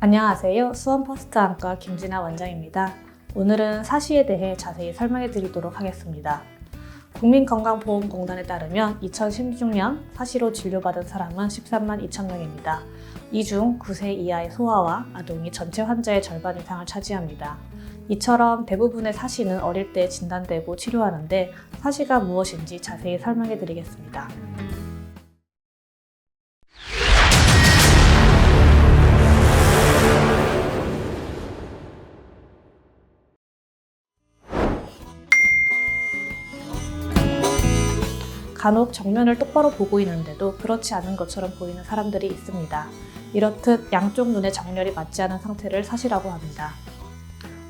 안녕하세요. 수원퍼스트 안과 김진아 원장입니다. 오늘은 사시에 대해 자세히 설명해 드리도록 하겠습니다. 국민건강보험공단에 따르면 2016년 사시로 진료받은 사람은 13만 2천 명입니다. 이 중 9세 이하의 소아와 아동이 전체 환자의 절반 이상을 차지합니다. 이처럼 대부분의 사시는 어릴 때 진단되고 치료하는데 사시가 무엇인지 자세히 설명해 드리겠습니다. 간혹 정면을 똑바로 보고 있는데도 그렇지 않은 것처럼 보이는 사람들이 있습니다. 이렇듯 양쪽 눈의 정렬이 맞지 않은 상태를 사시라고 합니다.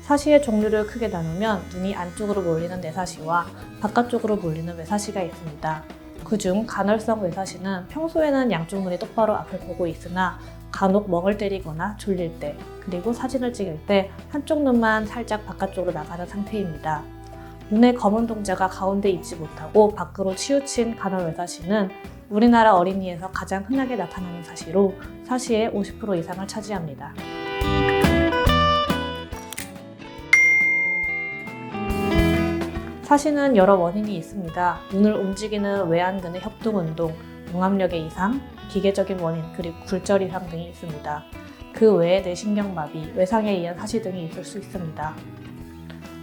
사시의 종류를 크게 나누면 눈이 안쪽으로 몰리는 내사시와 바깥쪽으로 몰리는 외사시가 있습니다. 그중 간헐성 외사시는 평소에는 양쪽 눈이 똑바로 앞을 보고 있으나 간혹 멍을 때리거나 졸릴 때, 그리고 사진을 찍을 때 한쪽 눈만 살짝 바깥쪽으로 나가는 상태입니다. 눈의 검은 동자가 가운데 있지 못하고 밖으로 치우친 간헐외사시는 우리나라 어린이에서 가장 흔하게 나타나는 사시로 사시의 50% 이상을 차지합니다. 사시는 여러 원인이 있습니다. 눈을 움직이는 외안근의 협동운동, 용압력의 이상, 기계적인 원인, 그리고 굴절 이상 등이 있습니다. 그 외에 뇌신경마비, 외상에 의한 사시 등이 있을 수 있습니다.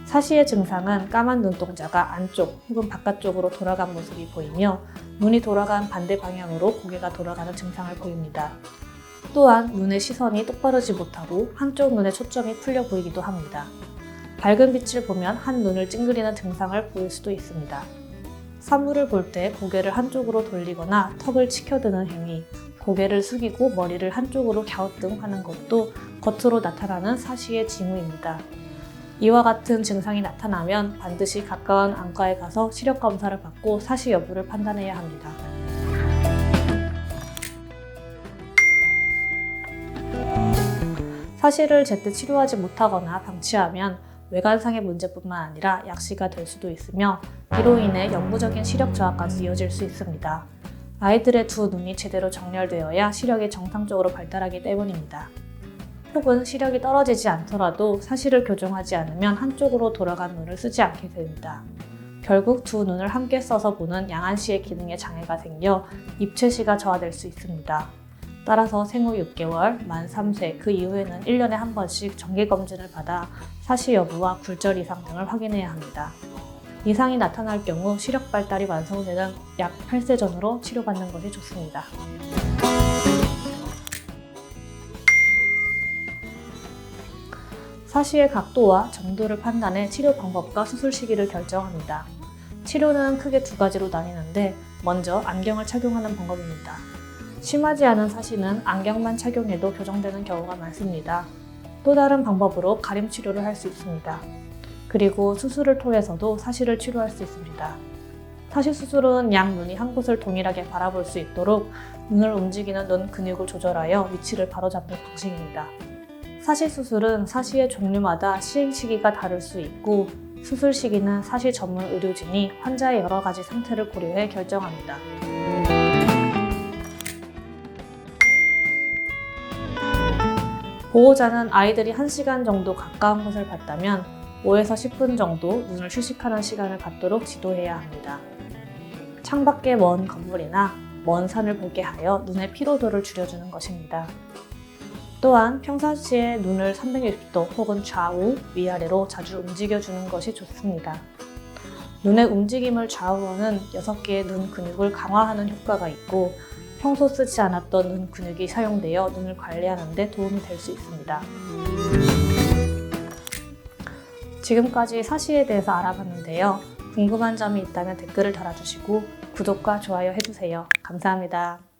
사시의 증상은 까만 눈동자가 안쪽 혹은 바깥쪽으로 돌아간 모습이 보이며 눈이 돌아간 반대 방향으로 고개가 돌아가는 증상을 보입니다. 또한 눈의 시선이 똑바르지 못하고 한쪽 눈에 초점이 풀려 보이기도 합니다. 밝은 빛을 보면 한 눈을 찡그리는 증상을 보일 수도 있습니다. 사물을 볼 때 고개를 한쪽으로 돌리거나 턱을 치켜드는 행위, 고개를 숙이고 머리를 한쪽으로 갸우뚱하는 것도 겉으로 나타나는 사시의 징후입니다. 이와 같은 증상이 나타나면 반드시 가까운 안과에 가서 시력 검사를 받고 사시 여부를 판단해야 합니다. 사시를 제때 치료하지 못하거나 방치하면 외관상의 문제뿐만 아니라 약시가 될 수도 있으며 이로 인해 영구적인 시력 저하까지 이어질 수 있습니다. 아이들의 두 눈이 제대로 정렬되어야 시력이 정상적으로 발달하기 때문입니다. 혹은 시력이 떨어지지 않더라도 사시를 교정하지 않으면 한쪽으로 돌아간 눈을 쓰지 않게 됩니다. 결국 두 눈을 함께 써서 보는 양안시의 기능에 장애가 생겨 입체시가 저하될 수 있습니다. 따라서 생후 6개월, 만 3세, 그 이후에는 1년에 한 번씩 정기검진을 받아 사시 여부와 굴절 이상 등을 확인해야 합니다. 이상이 나타날 경우 시력 발달이 완성되는 약 8세 전후로 치료받는 것이 좋습니다. 사시의 각도와 정도를 판단해 치료 방법과 수술 시기를 결정합니다. 치료는 크게 두 가지로 나뉘는데 먼저 안경을 착용하는 방법입니다. 심하지 않은 사시는 안경만 착용해도 교정되는 경우가 많습니다. 또 다른 방법으로 가림 치료를 할 수 있습니다. 그리고 수술을 통해서도 사시를 치료할 수 있습니다. 사시 수술은 양 눈이 한 곳을 동일하게 바라볼 수 있도록 눈을 움직이는 눈 근육을 조절하여 위치를 바로잡는 방식입니다. 사시 수술은 사시의 종류마다 시행 시기가 다를 수 있고 수술 시기는 사시 전문 의료진이 환자의 여러 가지 상태를 고려해 결정합니다. 보호자는 아이들이 1시간 정도 가까운 곳을 봤다면 5에서 10분 정도 눈을 휴식하는 시간을 갖도록 지도해야 합니다. 창밖의 먼 건물이나 먼 산을 보게 하여 눈의 피로도를 줄여주는 것입니다. 또한 평상시에 눈을 360도 혹은 좌우, 위아래로 자주 움직여주는 것이 좋습니다. 눈의 움직임을 좌우하는 6개의 눈 근육을 강화하는 효과가 있고 평소 쓰지 않았던 눈 근육이 사용되어 눈을 관리하는 데 도움이 될 수 있습니다. 지금까지 사시에 대해서 알아봤는데요. 궁금한 점이 있다면 댓글을 달아주시고 구독과 좋아요 해주세요. 감사합니다.